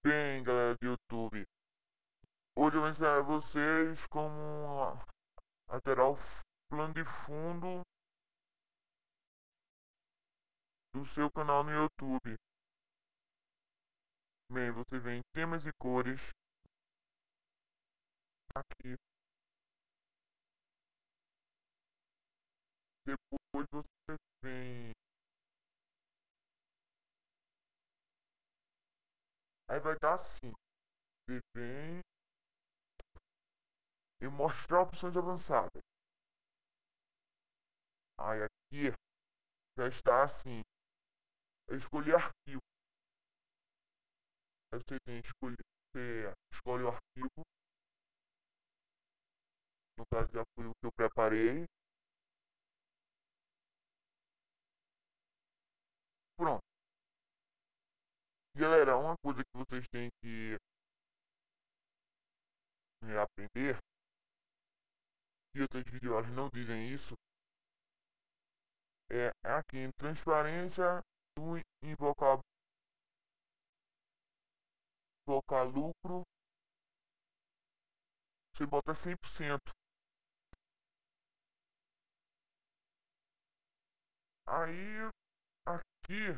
Bem, galera do YouTube, hoje eu vou ensinar a vocês como alterar o plano de fundo do seu canal no YouTube. Bem, você vem em temas e cores, aqui. Depois você vem, aí vai dar assim, você vem e mostrar opções avançadas. Aí aqui já está assim, eu escolhi arquivo. Aí você escolhe o arquivo, no caso já foi o que eu preparei. Pronto. Galera, uma coisa que vocês têm que aprender, e outros vídeos não dizem isso, é aqui em transparência do invocar lucro, você bota 100%. Aí aqui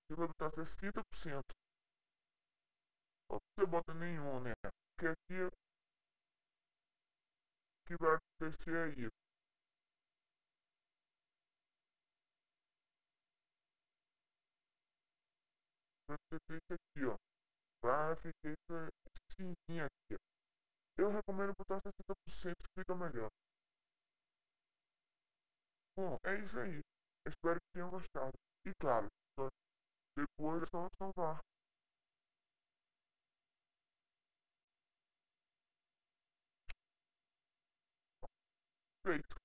você vai botar 60%. Ou você bota nenhum, né? Porque aqui o que vai acontecer aí. Vai acontecer isso aqui, ó. Vai ficar esse cinzinho aqui. Eu recomendo botar 60%, fica melhor. Bom, é isso aí. Espero que tenham gostado. E claro, depois é só salvar. Feito.